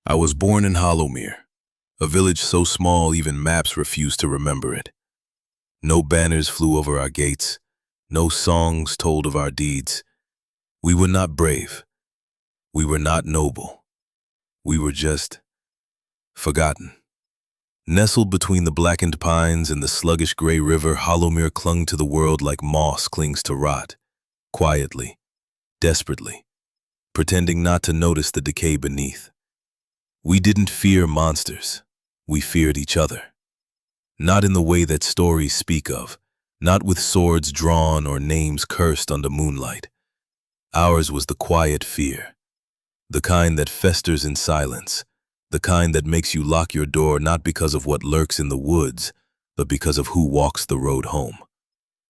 I was born in Hollowmere, a village so small even maps refuse to remember it. No banners flew over our gates, no songs told of our deeds. We were not brave. We were not noble. We were just forgotten. Nestled between the blackened pines and the sluggish gray river, Hollowmere clung to the world like moss clings to rot, quietly, desperately, pretending not to notice the decay beneath. We didn't fear monsters. We feared each other. Not in the way that stories speak of, not with swords drawn or names cursed under moonlight. Ours was the quiet fear, the kind that festers in silence, the kind that makes you lock your door not because of what lurks in the woods, but because of who walks the road home.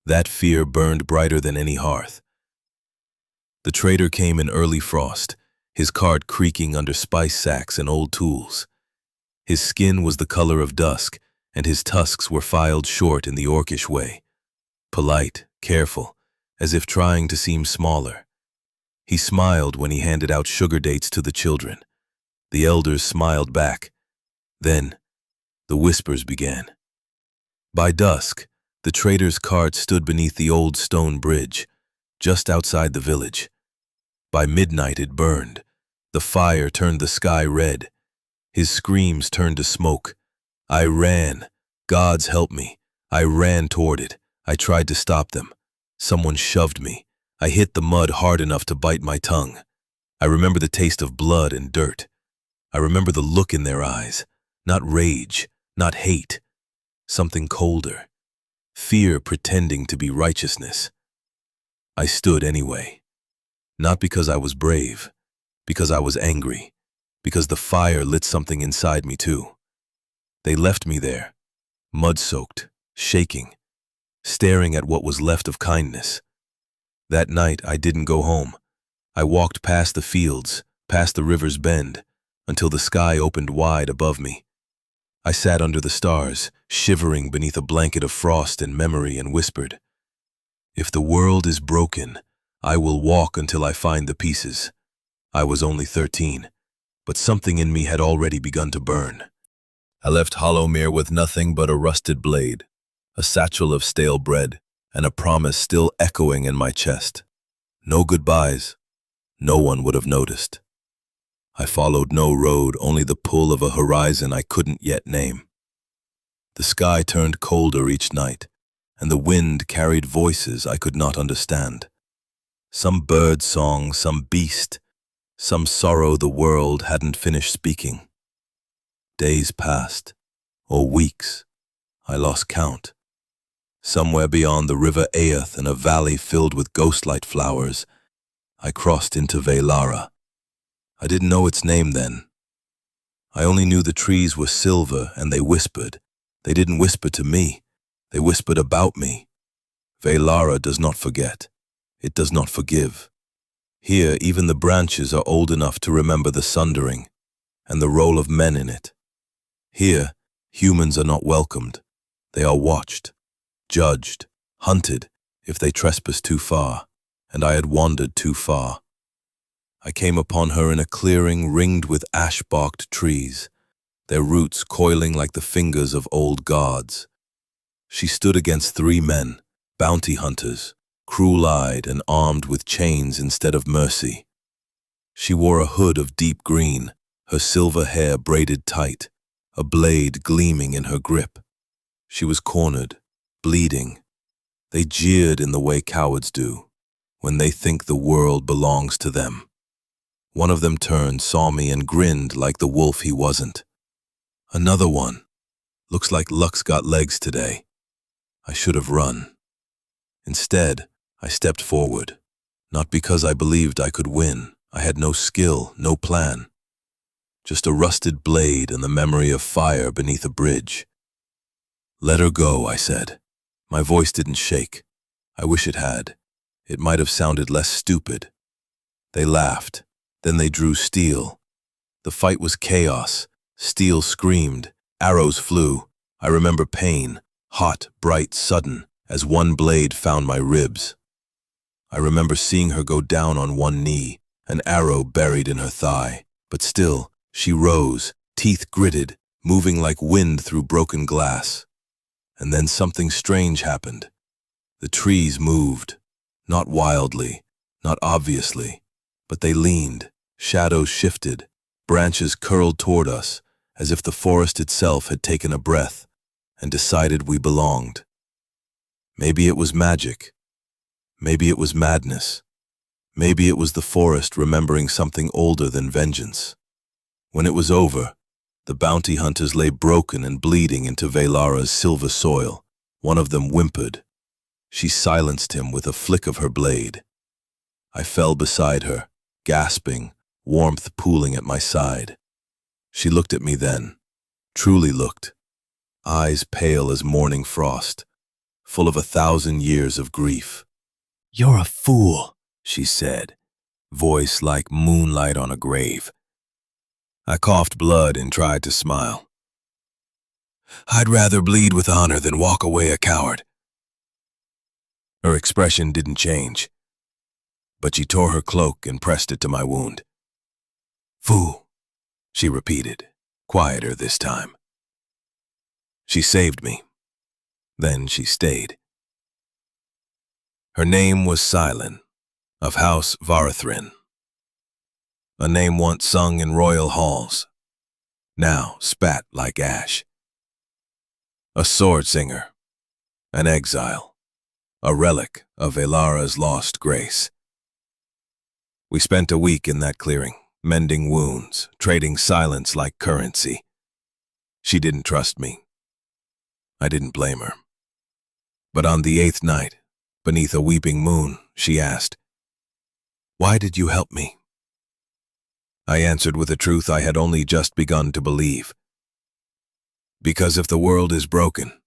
That fear burned brighter than any hearth. The trader came in early frost, his cart creaking under spice sacks and old tools. His skin was the color of dusk, and his tusks were filed short in the orcish way. Polite, careful, as if trying to seem smaller. He smiled when he handed out sugar dates to the children. The elders smiled back. Then, the whispers began. By dusk, the trader's cart stood beneath the old stone bridge, just outside the village. By midnight it burned. The fire turned the sky red. His screams turned to smoke. I ran. Gods help me. I ran toward it. I tried to stop them. Someone shoved me. I hit the mud hard enough to bite my tongue. I remember the taste of blood and dirt. I remember the look in their eyes. Not rage, not hate. Something colder. Fear pretending to be righteousness. I stood anyway. Not because I was brave, because I was angry, because the fire lit something inside me too. They left me there, mud-soaked, shaking, staring at what was left of kindness. That night I didn't go home. I walked past the fields, past the river's bend, until the sky opened wide above me. I sat under the stars, shivering beneath a blanket of frost and memory, and whispered, "If the world is broken, I will walk until I find the pieces." I was only 13, but something in me had already begun to burn. I left Hollowmere with nothing but a rusted blade, a satchel of stale bread, and a promise still echoing in my chest. No goodbyes. No one would have noticed. I followed no road, only the pull of a horizon I couldn't yet name. The sky turned colder each night, and the wind carried voices I could not understand. Some bird song, some beast, some sorrow the world hadn't finished speaking. Days passed, or weeks. I lost count. Somewhere beyond the river Aerin in a valley filled with ghostlight flowers, I crossed into VIII. I didn't know its name then. I only knew the trees were silver and they whispered. They didn't whisper to me. They whispered about me. VIII does not forget. It does not forgive. Here, even the branches are old enough to remember the sundering and the role of men in it. Here, humans are not welcomed. They are watched, judged, hunted if they trespass too far, and I had wandered too far. I came upon her in a clearing ringed with ash-barked trees, their roots coiling like the fingers of old gods. She stood against 3 men, bounty hunters, cruel-eyed and armed with chains instead of mercy. She wore a hood of deep green, her silver hair braided tight, a blade gleaming in her grip. She was cornered, bleeding. They jeered in the way cowards do, when they think the world belongs to them. One of them turned, saw me, and grinned like the wolf he wasn't. Another one. Looks like luck's got legs today. I should have run. Instead, I stepped forward, not because I believed I could win. I had no skill, no plan. Just a rusted blade and the memory of fire beneath a bridge. "Let her go," I said. My voice didn't shake. I wish it had. It might have sounded less stupid. They laughed. Then they drew steel. The fight was chaos. Steel screamed. Arrows flew. I remember pain, hot, bright, sudden, as one blade found my ribs. I remember seeing her go down on one knee, an arrow buried in her thigh, but still, She rose, teeth gritted, moving like wind through broken glass. And then something strange happened. The trees moved, not wildly, not obviously, but they leaned, shadows shifted, branches curled toward us, as if the forest itself had taken a breath and decided we belonged. Maybe it was magic. Maybe it was madness. Maybe it was the forest remembering something older than vengeance. When it was over, the bounty hunters lay broken and bleeding into Velara's silver soil. One of them whimpered. She silenced him with a flick of her blade. I fell beside her, gasping, warmth pooling at my side. She looked at me then, truly looked, eyes pale as morning frost, full of 1,000 years of grief. "You're a fool," she said, voice like moonlight on a grave. I coughed blood and tried to smile. "I'd rather bleed with honor than walk away a coward." Her expression didn't change, but she tore her cloak and pressed it to my wound. "Fool," she repeated, quieter this time. She saved me. Then she stayed. Her name was Silent, of House Varathren. A name once sung in royal halls, now spat like ash. A sword singer, an exile, a relic of Velara's lost grace. We spent a week in that clearing, mending wounds, trading silence like currency. She didn't trust me. I didn't blame her. But on the 8th night, beneath a weeping moon, she asked, "Why did you help me?" I answered with a truth I had only just begun to believe. Because if the world is broken,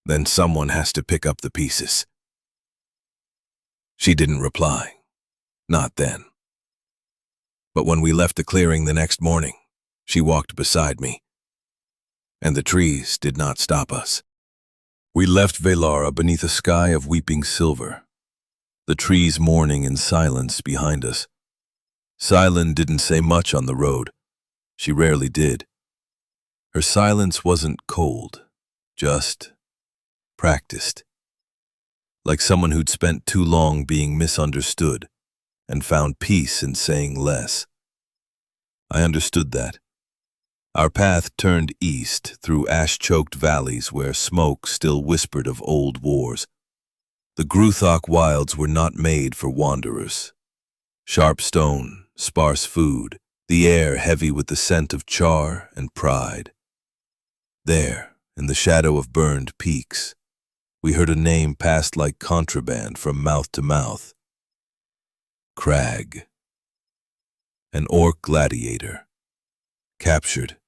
then someone has to pick up the pieces. She didn't reply. Not then. But when we left the clearing the next morning, she walked beside me. And the trees did not stop us. We left Velara beneath a sky of weeping silver, the trees mourning in silence behind us. Silent didn't say much on the road. She rarely did. Her silence wasn't cold, just practiced. Like someone who'd spent too long being misunderstood and found peace in saying less. I understood that. Our path turned east through ash-choked valleys where smoke still whispered of old wars. The Gruthok wilds were not made for wanderers. Sharp stone, sparse food, the air heavy with the scent of char and pride. There, in the shadow of burned peaks, we heard a name passed like contraband from mouth to mouth. Crag. An orc gladiator. Captured,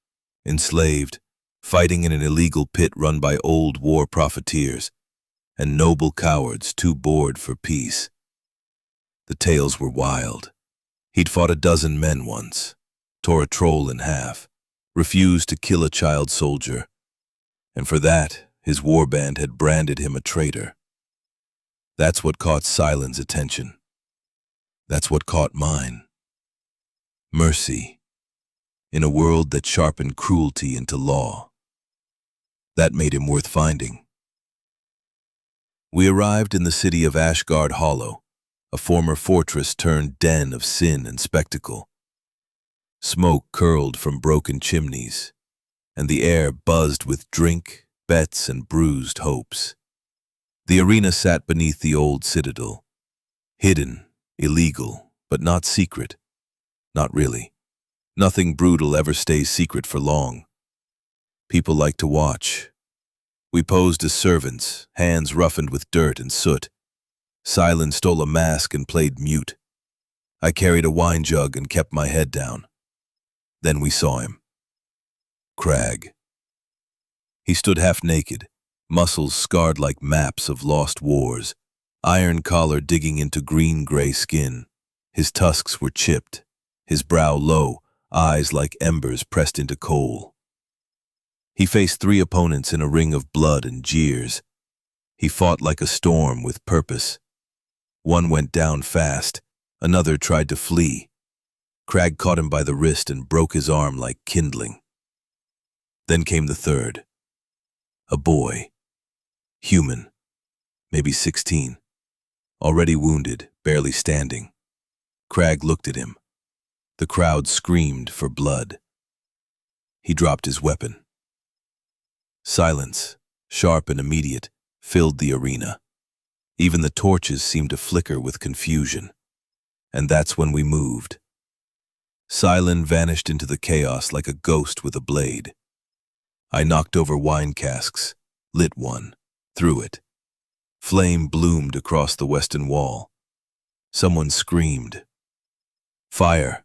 enslaved, fighting in an illegal pit run by old war profiteers, and noble cowards too bored for peace. The tales were wild. He'd fought 12 men once, tore a troll in half, refused to kill a child soldier, and for that, his warband had branded him a traitor. That's what caught Silent's attention. That's what caught mine. Mercy, in a world that sharpened cruelty into law. That made him worth finding. We arrived in the city of Ashgard Hollow, a former fortress turned den of sin and spectacle. Smoke curled from broken chimneys, and the air buzzed with drink, bets, and bruised hopes. The arena sat beneath the old citadel, hidden, illegal, but not secret. Not really. Nothing brutal ever stays secret for long. People like to watch. We posed as servants, hands roughened with dirt and soot. Silent stole a mask and played mute. I carried a wine jug and kept my head down. Then we saw him. Crag. He stood half naked, muscles scarred like maps of lost wars, iron collar digging into green-gray skin. His tusks were chipped, his brow low, eyes like embers pressed into coal. He faced 3 opponents in a ring of blood and jeers. He fought like a storm with purpose. One went down fast, another tried to flee. Crag caught him by the wrist and broke his arm like kindling. Then came the third. A boy. Human. Maybe 16. Already wounded, barely standing. Crag looked at him. The crowd screamed for blood. He dropped his weapon. Silence, sharp and immediate, filled the arena. Even the torches seemed to flicker with confusion. And that's when we moved. Silent vanished into the chaos like a ghost with a blade. I knocked over wine casks, lit one, threw it. Flame bloomed across the western wall. Someone screamed. Fire.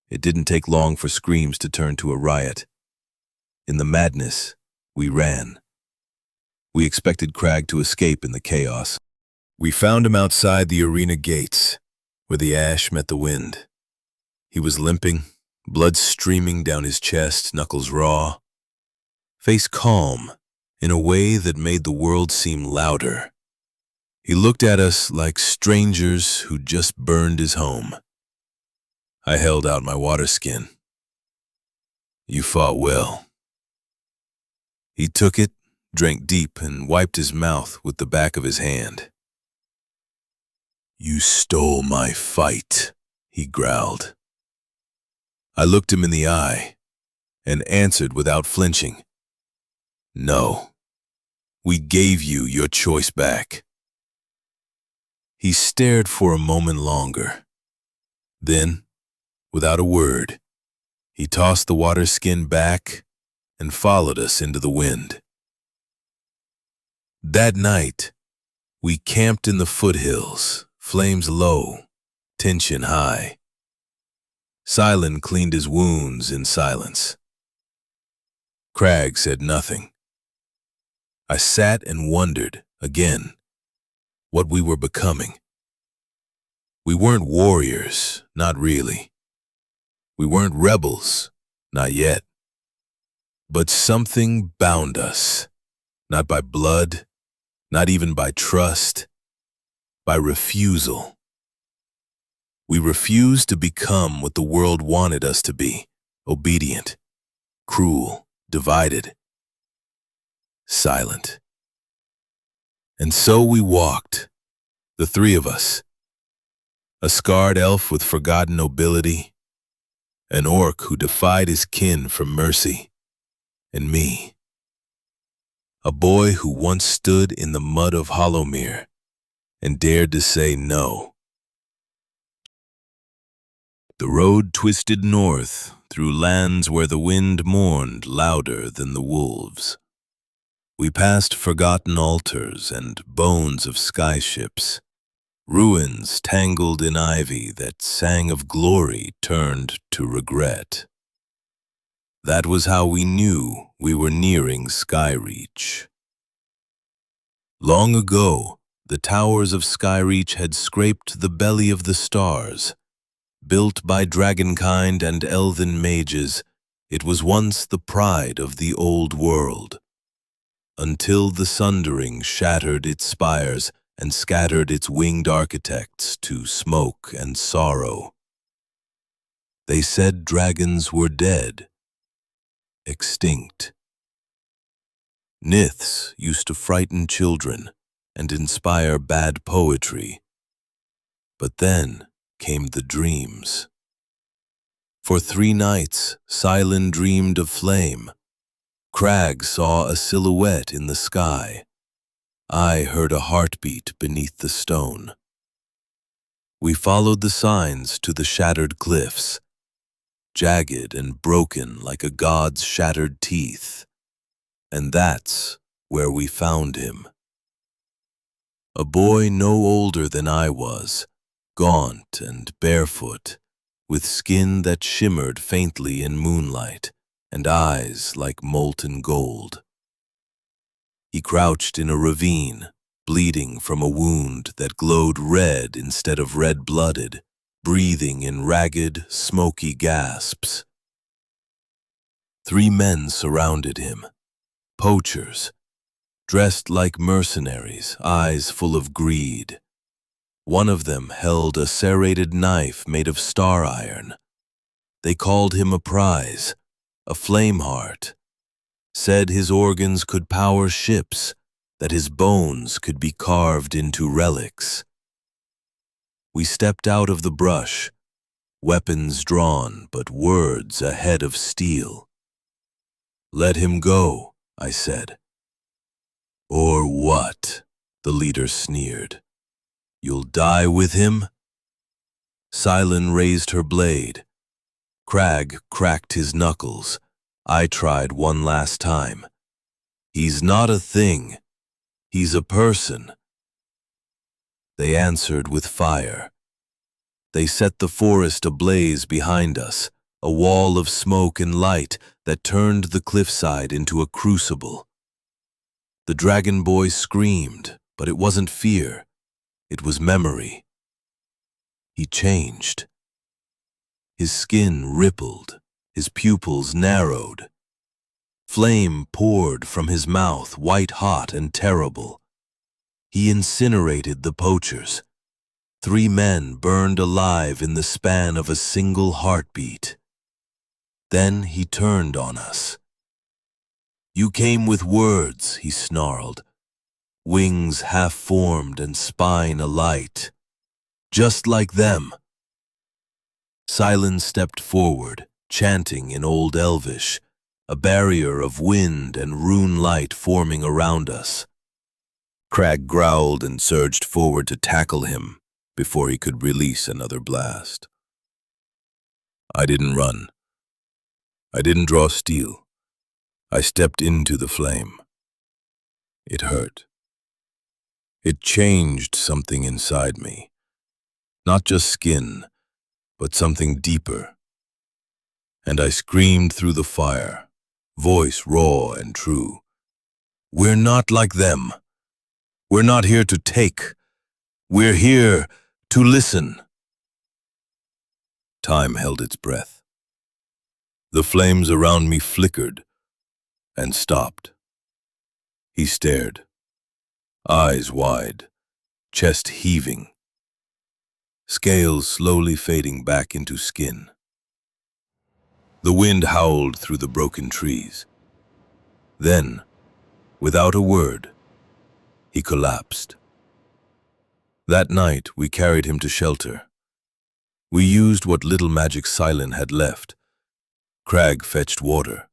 It didn't take long for screams to turn to a riot. In the madness, we ran. We expected Crag to escape in the chaos. We found him outside the arena gates, where the ash met the wind. He was limping, blood streaming down his chest, knuckles raw. Face calm, in a way that made the world seem louder. He looked at us like strangers who'd just burned his home. I held out my water skin. You fought well. He took it, drank deep, and wiped his mouth with the back of his hand. You stole my fight, he growled. I looked him in the eye and answered without flinching. No, we gave you your choice back. He stared for a moment longer. Then, without a word, he tossed the water skin back and followed us into the wind. That night, we camped in the foothills, flames low, tension high. Silent cleaned his wounds in silence. Crag said nothing. I sat and wondered, again, what we were becoming. We weren't warriors, not really. We weren't rebels, not yet. But something bound us, not by blood, not even by trust, by refusal. We refused to become what the world wanted us to be, obedient, cruel, divided, silent. And so we walked, the three of us, a scarred elf with forgotten nobility, an orc who defied his kin for mercy, and me, a boy who once stood in the mud of Hollowmere and dared to say no. The road twisted north through lands where the wind mourned louder than the wolves. We passed forgotten altars and bones of skyships, ruins tangled in ivy that sang of glory turned to regret. That was how we knew we were nearing Skyreach. Long ago, the towers of Skyreach had scraped the belly of the stars. Built by dragonkind and elven mages, it was once the pride of the old world. Until the sundering shattered its spires and scattered its winged architects to smoke and sorrow. They said dragons were dead, extinct. Myths used to frighten children and inspire bad poetry. But then came the dreams. For 3 nights, Silent dreamed of flame. Crag saw a silhouette in the sky. I heard a heartbeat beneath the stone. We followed the signs to the shattered cliffs, jagged and broken like a god's shattered teeth. And that's where we found him. A boy no older than I was, gaunt and barefoot, with skin that shimmered faintly in moonlight and eyes like molten gold. He crouched in a ravine, bleeding from a wound that glowed red instead of red-blooded, breathing in ragged, smoky gasps. 3 men surrounded him, poachers, dressed like mercenaries, eyes full of greed. One of them held a serrated knife made of star iron. They called him a prize, a flame heart, said his organs could power ships, that his bones could be carved into relics. We stepped out of the brush, weapons drawn, but words ahead of steel. "Let him go," I said. "Or what?" the leader sneered. "You'll die with him?" Silin raised her blade. Crag cracked his knuckles. I tried one last time. "He's not a thing. He's a person." They answered with fire. They set the forest ablaze behind us, a wall of smoke and light that turned the cliffside into a crucible. The dragon boy screamed, but it wasn't fear. It was memory. He changed. His skin rippled, his pupils narrowed. Flame poured from his mouth, white-hot and terrible. He incinerated the poachers. 3 men burned alive in the span of a single heartbeat. Then he turned on us. "You came with words," he snarled, wings half-formed and spine alight. "Just like them." Silin stepped forward, chanting in Old Elvish, a barrier of wind and rune light forming around us. Crag growled and surged forward to tackle him before he could release another blast. I didn't run. I didn't draw steel. I stepped into the flame. It hurt. It changed something inside me. Not just skin, but something deeper. And I screamed through the fire, voice raw and true. "We're not like them. We're not here to take. We're here to listen." Time held its breath. The flames around me flickered and stopped. He stared, eyes wide, chest heaving, scales slowly fading back into skin. The wind howled through the broken trees. Then, without a word, he collapsed. That night, we carried him to shelter. We used what little magic Silin had left. Crag fetched water.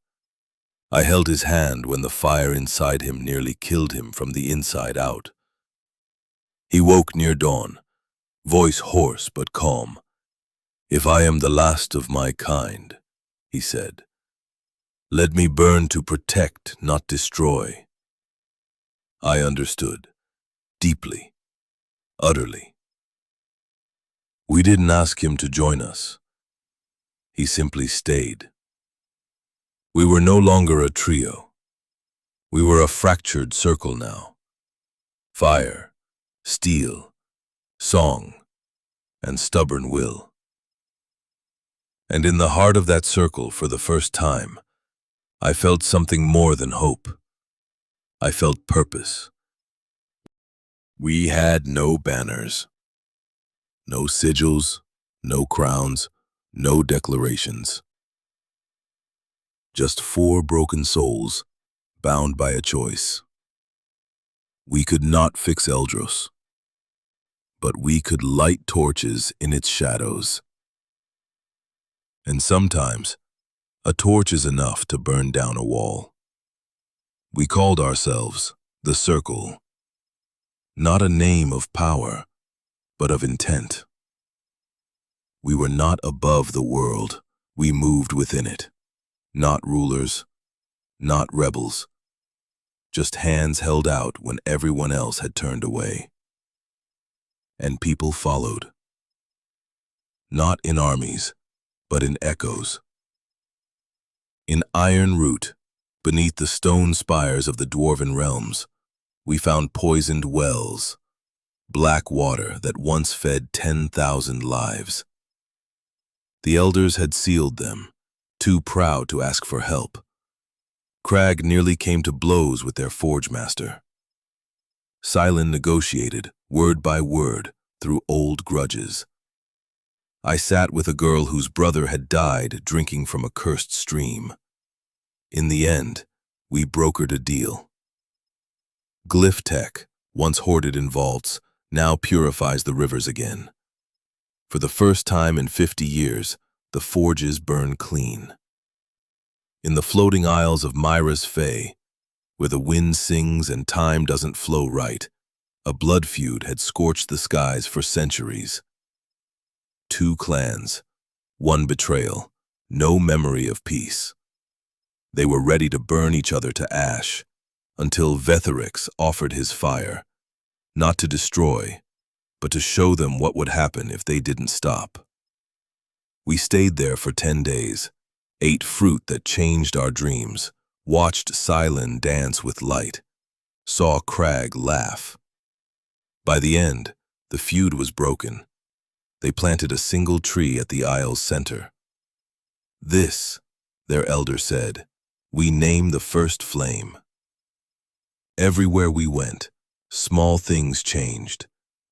I held his hand when the fire inside him nearly killed him from the inside out. He woke near dawn, voice hoarse but calm. "If I am the last of my kind," he said, "let me burn to protect, not destroy." I understood, deeply, utterly. We didn't ask him to join us. He simply stayed. We were no longer a trio. We were a fractured circle now. Fire, steel, song, and stubborn will. And in the heart of that circle, for the first time, I felt something more than hope. I felt purpose. We had no banners, no sigils, no crowns, no declarations. Just 4 broken souls, bound by a choice. We could not fix Eldros, but we could light torches in its shadows. And sometimes, a torch is enough to burn down a wall. We called ourselves the Circle, not a name of power, but of intent. We were not above the world, we moved within it. Not rulers, not rebels, just hands held out when everyone else had turned away. And people followed. Not in armies, but in echoes. In Iron Root, beneath the stone spires of the dwarven realms, we found poisoned wells, black water that once fed 10,000 lives. The elders had sealed them, too proud to ask for help. Crag nearly came to blows with their forge master. Silin negotiated, word by word, through old grudges. I sat with a girl whose brother had died drinking from a cursed stream. In the end, we brokered a deal. Glyph tech, once hoarded in vaults, now purifies the rivers again. For the first time in 50 years, the forges burn clean. In the floating isles of Myra's Fae, where the wind sings and time doesn't flow right, a blood feud had scorched the skies for centuries. 2 clans, 1 betrayal, no memory of peace. They were ready to burn each other to ash, until VIII offered his fire, not to destroy, but to show them what would happen if they didn't stop. We stayed there for 10 days, ate fruit that changed our dreams, watched Silent dance with light, saw Crag laugh. By the end, the feud was broken. They planted a single tree at the isle's center. This, their elder said, we name the first flame. Everywhere we went, small things changed.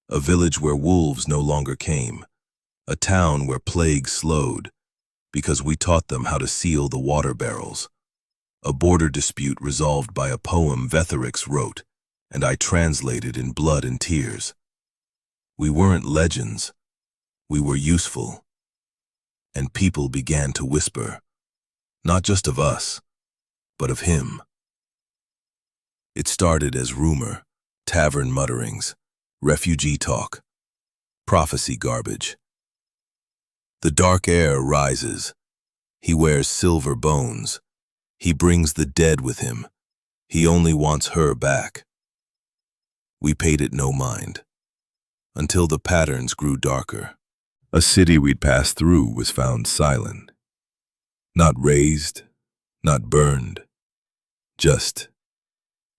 A village where wolves no longer came. A town where plague slowed, because we taught them how to seal the water barrels. A border dispute resolved by a poem VIII wrote, and I translated in blood and tears. We weren't legends. We were useful. And people began to whisper, not just of us, but of him. It started as rumor, tavern mutterings, refugee talk, prophecy garbage. The Dark Heir rises. He wears silver bones. He brings the dead with him. He only wants her back. We paid it no mind, until the patterns grew darker. A city we'd passed through was found silent. Not razed, not burned, just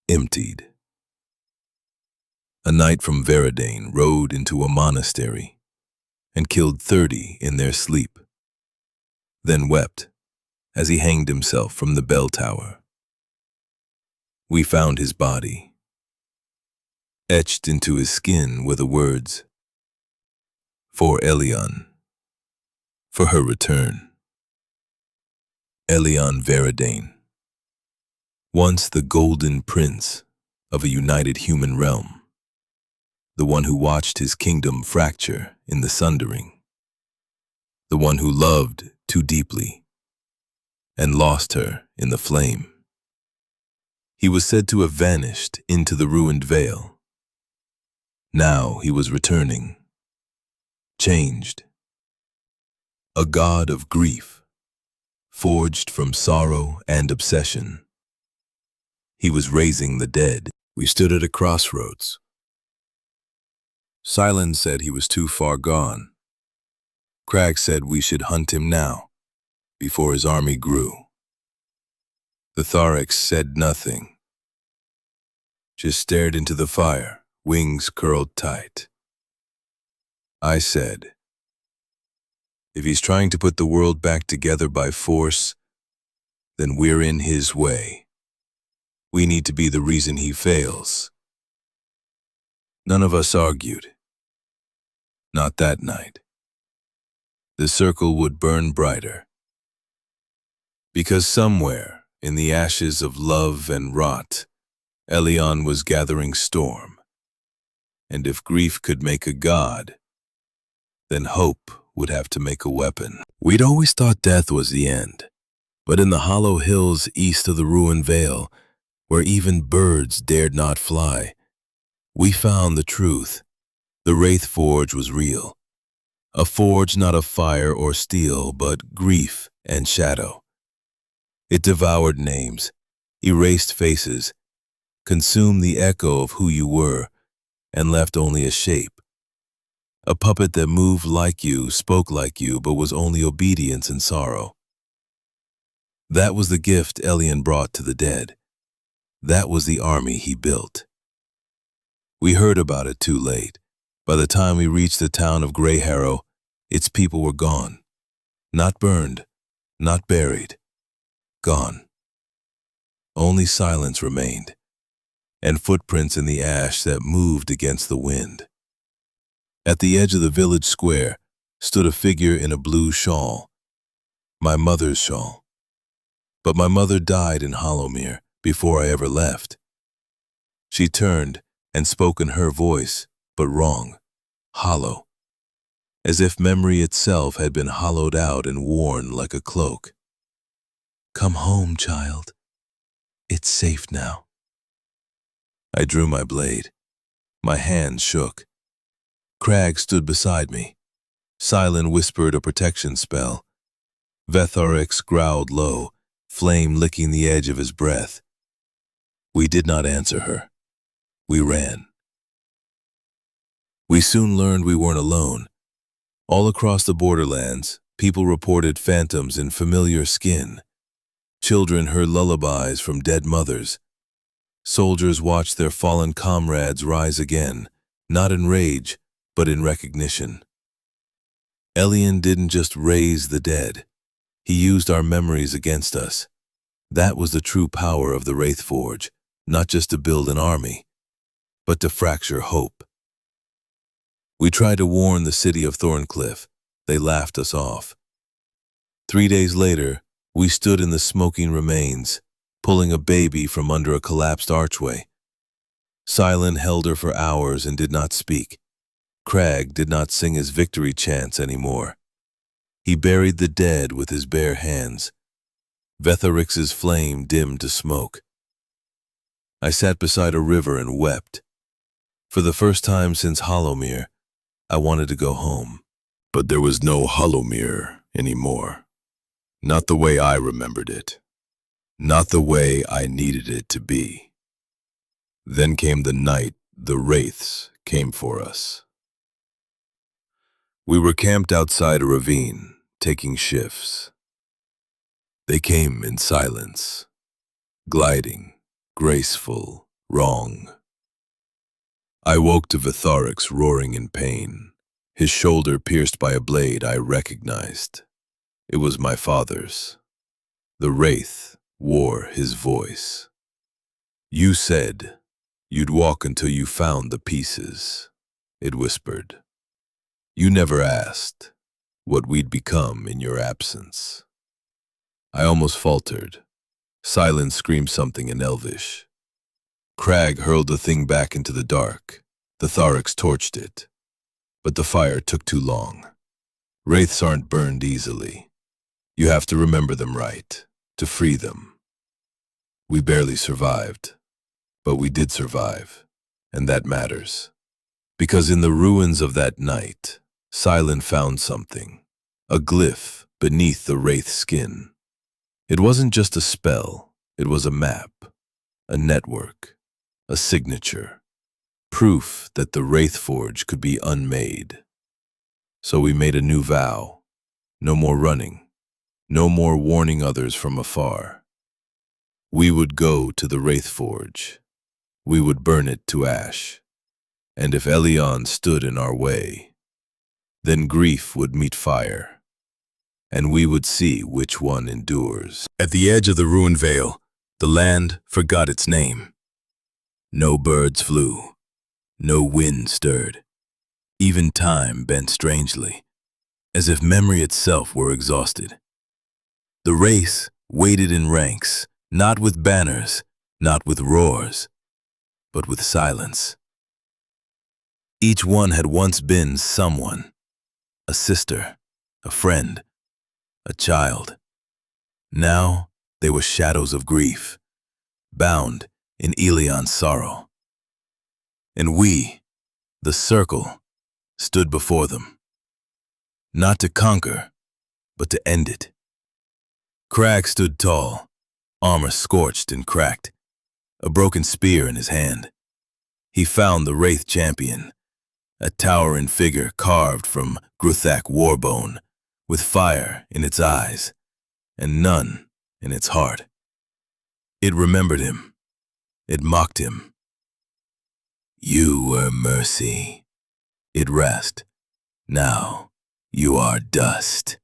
emptied. A knight from VIII rode into a monastery and killed 30 in their sleep, then wept as he hanged himself from the bell tower. We found his body. Etched into his skin were the words, "For Elion, for her return." Elion Veridane, once the golden prince of a united human realm, the one who watched his kingdom fracture in the sundering, the one who loved too deeply and lost her in the flame. He was said to have vanished into the ruined vale. Now he was returning, changed, a god of grief, forged from sorrow and obsession. He was raising the dead. We stood at a crossroads. Silent said he was too far gone. Crag said we should hunt him now, before his army grew. The Thorax said nothing, just stared into the fire, wings curled tight. I said, if he's trying to put the world back together by force, then we're in his way. We need to be the reason he fails. None of us argued. Not that night. The circle would burn brighter. Because somewhere, in the ashes of love and rot, Elion was gathering storm. And if grief could make a god, then hope would have to make a weapon. We'd always thought death was the end. But in the hollow hills east of the ruined vale, where even birds dared not fly, we found the truth. The Wraithforge was real. A forge not of fire or steel, but grief and shadow. It devoured names, erased faces, consumed the echo of who you were, and left only a shape. A puppet that moved like you, spoke like you, but was only obedience and sorrow. That was the gift Elion brought to the dead. That was the army he built. We heard about it too late. By the time we reached the town of Grey Harrow, its people were gone. Not burned, not buried. Gone. Only silence remained, and footprints in the ash that moved against the wind. At the edge of the village square stood a figure in a blue shawl, my mother's shawl. But my mother died in Hollowmere before I ever left. She turned and spoke in her voice, but wrong, hollow, as if memory itself had been hollowed out and worn like a cloak. "Come home, child. It's safe now." I drew my blade. My hands shook. Crag stood beside me. Silent whispered a protection spell. Vetharix growled low, flame licking the edge of his breath. We did not answer her. We ran. We soon learned we weren't alone. All across the borderlands, people reported phantoms in familiar skin. Children heard lullabies from dead mothers. Soldiers watched their fallen comrades rise again, not in rage, but in recognition. Aerin didn't just raise the dead. He used our memories against us. That was the true power of the Wraithforge, not just to build an army, but to fracture hope. We tried to warn the city of Thorncliff. They laughed us off. 3 days later, we stood in the smoking remains, pulling a baby from under a collapsed archway. Silent held her for hours and did not speak. Crag did not sing his victory chants anymore. He buried the dead with his bare hands. Vetharix's flame dimmed to smoke. I sat beside a river and wept. For the first time since Hollowmere, I wanted to go home. But there was no Hollowmere anymore. Not the way I remembered it. Not the way I needed it to be. Then came the night the Wraiths came for us. We were camped outside a ravine, taking shifts. They came in silence, gliding, graceful, wrong. I woke to Vetharix roaring in pain, his shoulder pierced by a blade I recognized. It was my father's. The Wraith wore his voice. "You said you'd walk until you found the pieces," it whispered. "You never asked what we'd become in your absence." I almost faltered. Silence screamed something in Elvish. Crag hurled the thing back into the dark. The Tharix torched it. But the fire took too long. Wraiths aren't burned easily. You have to remember them right, to free them. We barely survived. But we did survive, and that matters. Because in the ruins of that night, Silent found something, a glyph beneath the Wraith's skin. It wasn't just a spell, it was a map, a network, a signature, proof that the Wraithforge could be unmade. So we made a new vow, no more running, no more warning others from afar. We would go to the Wraithforge. We would burn it to ash. And if Elion stood in our way, then grief would meet fire, and we would see which one endures. At the edge of the ruined vale, the land forgot its name. No birds flew, no wind stirred. Even time bent strangely, as if memory itself were exhausted. The race waited in ranks, not with banners, not with roars, but with silence. Each one had once been someone, a sister, a friend, a child. Now they were shadows of grief, bound in Elion's sorrow. And we, the circle, stood before them, not to conquer, but to end it. Crag stood tall, armor scorched and cracked, a broken spear in his hand. He found the Wraith champion, a towering figure carved from Gruthak warbone, with fire in its eyes and none in its heart. It remembered him. It mocked him. "You were mercy," it rasped. "Now you are dust."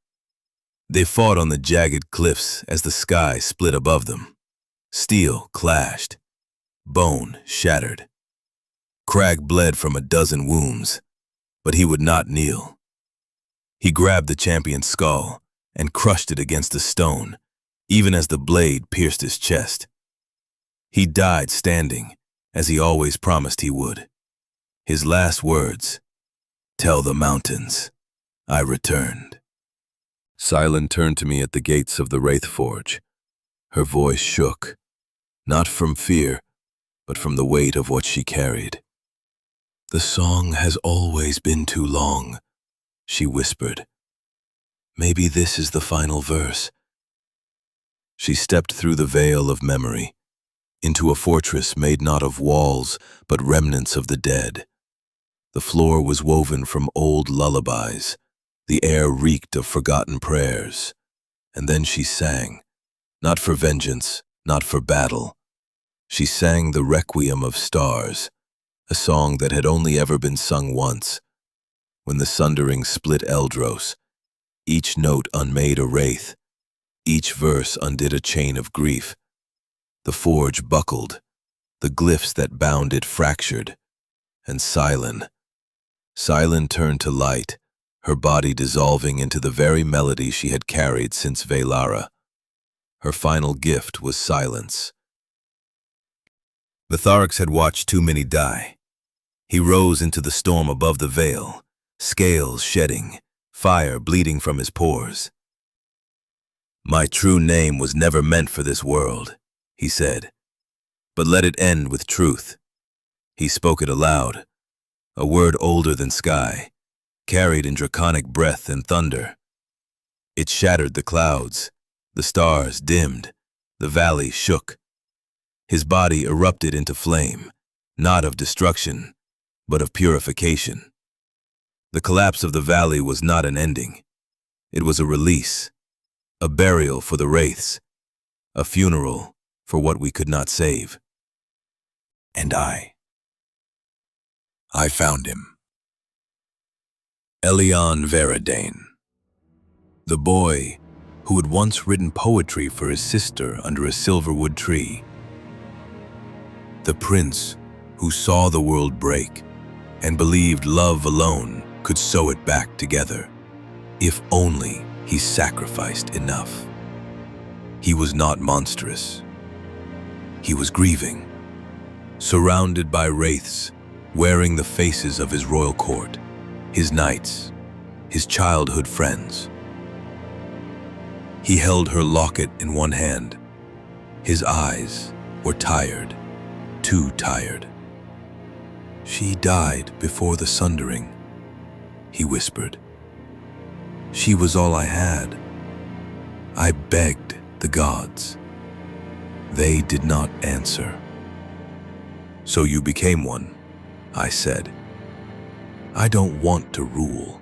They fought on the jagged cliffs as the sky split above them. Steel clashed. Bone shattered. Crag bled from a dozen wounds, But he would not kneel. He grabbed the champion's skull and crushed it against the stone, even as the blade pierced his chest. He died standing, as he always promised he would. His last words, "Tell the mountains, I returned." Silent turned to me at the gates of the Wraithforge. Her voice shook, not from fear, but from the weight of what she carried. "The song has always been too long," she whispered. "Maybe this is the final verse." She stepped through the veil of memory, into a fortress made not of walls, but remnants of the dead. The floor was woven from old lullabies. The air reeked of forgotten prayers. And then she sang, not for vengeance, not for battle. She sang the Requiem of Stars, a song that had only ever been sung once, when the sundering split Eldros. Each note unmade a wraith, each verse undid a chain of grief. The forge buckled, the glyphs that bound it fractured, and Silent turned to light, her body dissolving into the very melody she had carried since VIII. Her final gift was silence. Vitharix had watched too many die. He rose into the storm above the veil, scales shedding, fire bleeding from his pores. "My true name was never meant for this world," he said, "but let it end with truth." He spoke it aloud, a word older than sky, carried in draconic breath and thunder. It shattered the clouds, the stars dimmed, the valley shook. His body erupted into flame, not of destruction, but of purification. The collapse of the valley was not an ending. It was a release, a burial for the wraiths, a funeral for what we could not save. And I found him. Elion Veridane, the boy who had once written poetry for his sister under a silverwood tree. The prince who saw the world break and believed love alone could sew it back together, if only he sacrificed enough. He was not monstrous. He was grieving, surrounded by wraiths, wearing the faces of his royal court, his knights, his childhood friends. He held her locket in one hand. His eyes were tired, too tired. "She died before the sundering," he whispered. "She was all I had. I begged the gods. They did not answer." "So you became one," I said. "I don't want to rule.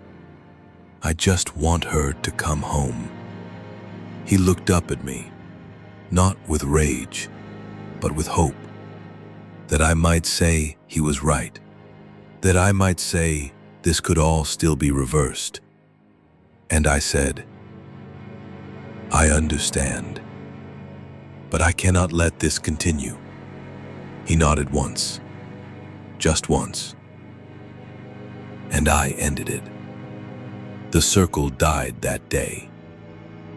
I just want her to come home." He looked up at me, not with rage, but with hope, that I might say he was right, that I might say this could all still be reversed. And I said, "I understand, but I cannot let this continue." He nodded once, just once, and I ended it. The circle died that day,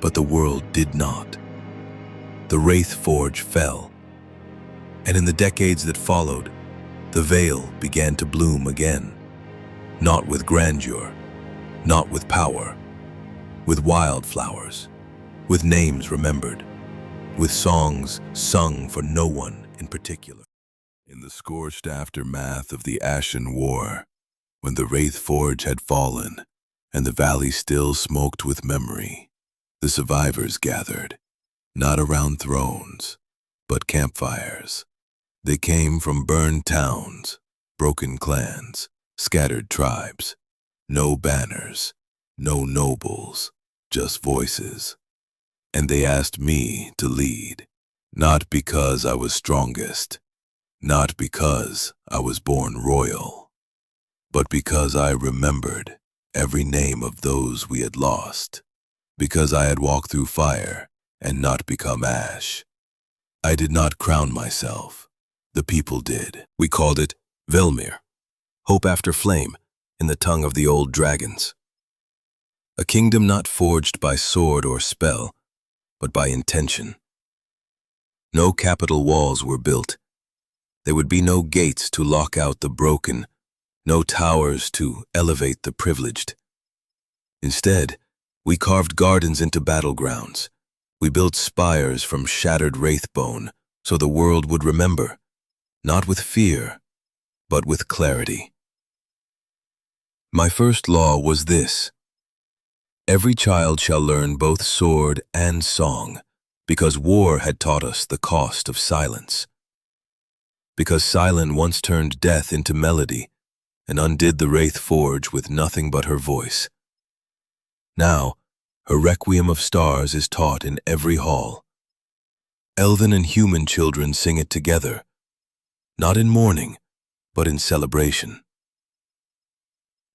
but the world did not. The Wraithforge fell, and in the decades that followed, the veil began to bloom again, not with grandeur, not with power, with wildflowers, with names remembered, with songs sung for no one in particular. In the scorched aftermath of the Ashen War, when the Wraithforge had fallen and the valley still smoked with memory, the survivors gathered, not around thrones, but campfires. They came from burned towns, broken clans, scattered tribes. No banners, no nobles, just voices. And they asked me to lead, not because I was strongest, not because I was born royal, but because I remembered every name of those we had lost, because I had walked through fire and not become ash. I did not crown myself. The people did. We called it Velmir, hope after flame, in the tongue of the old dragons. A kingdom not forged by sword or spell, but by intention. No capital walls were built. There would be no gates to lock out the broken, no towers to elevate the privileged. Instead, we carved gardens into battlegrounds. We built spires from shattered wraithbone so the world would remember, not with fear, but with clarity. My first law was this: every child shall learn both sword and song, because war had taught us the cost of silence. Because silence once turned death into melody and undid the Wraithforge with nothing but her voice. Now, her requiem of stars is taught in every hall. Elven and human children sing it together, not in mourning, but in celebration.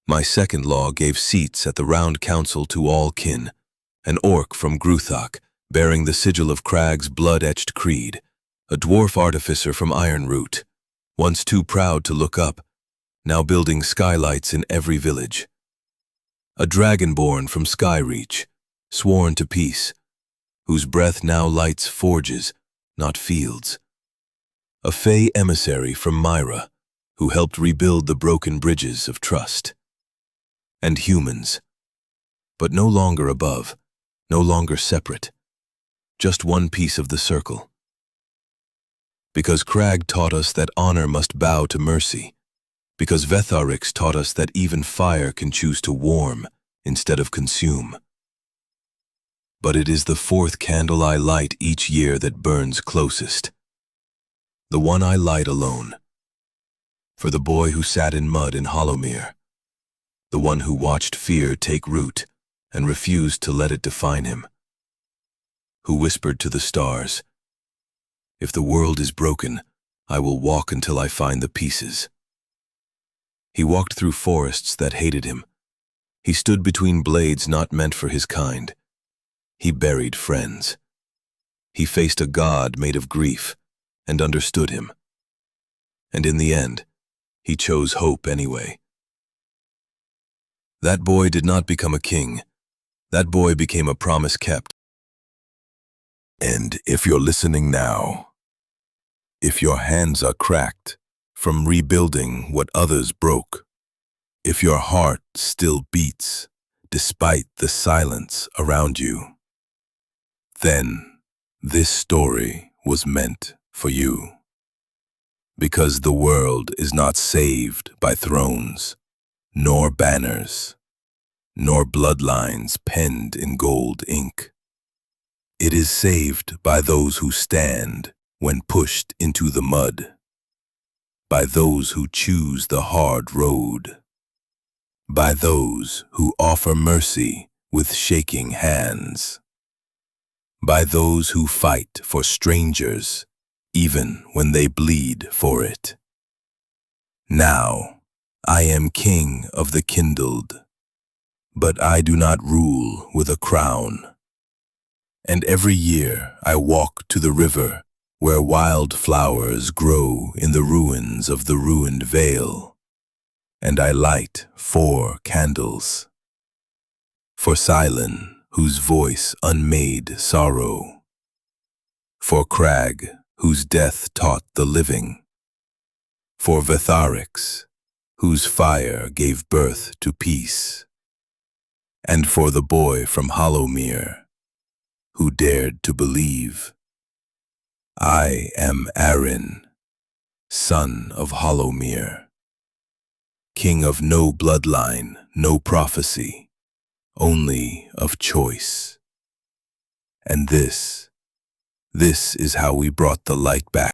My second law gave seats at the round council to all kin, an orc from Gruthok, bearing the sigil of Crag's blood-etched creed, a dwarf artificer from Ironroot, once too proud to look up, now building skylights in every village. A dragonborn from Skyreach, sworn to peace, whose breath now lights forges, not fields. A fey emissary from Myra, who helped rebuild the broken bridges of trust. And humans, but no longer above, no longer separate, just one piece of the circle. Because Crag taught us that honor must bow to mercy, because Vetharix taught us that even fire can choose to warm instead of consume. But it is the fourth candle I light each year that burns closest. The one I light alone. For the boy who sat in mud in Hollowmere. The one who watched fear take root and refused to let it define him. Who whispered to the stars, "If the world is broken, I will walk until I find the pieces." He walked through forests that hated him. He stood between blades not meant for his kind. He buried friends. He faced a god made of grief and understood him. And in the end, he chose hope anyway. That boy did not become a king. That boy became a promise kept. And if you're listening now, if your hands are cracked from rebuilding what others broke, if your heart still beats despite the silence around you, then this story was meant for you. Because the world is not saved by thrones, nor banners, nor bloodlines penned in gold ink. It is saved by those who stand when pushed into the mud, by those who choose the hard road, by those who offer mercy with shaking hands, by those who fight for strangers even when they bleed for it. Now, I am king of the Kindled, but I do not rule with a crown. And every year I walk to the river where wild flowers grow in the ruins of the ruined vale, and I light 4 candles. For Silence, whose voice unmade sorrow. For Crag, whose death taught the living. For Vetharix, whose fire gave birth to peace. And for the boy from Hollowmere, who dared to believe. I am Aerin, son of Hollowmere, king of no bloodline, no prophecy, only of choice. And this is how we brought the light back.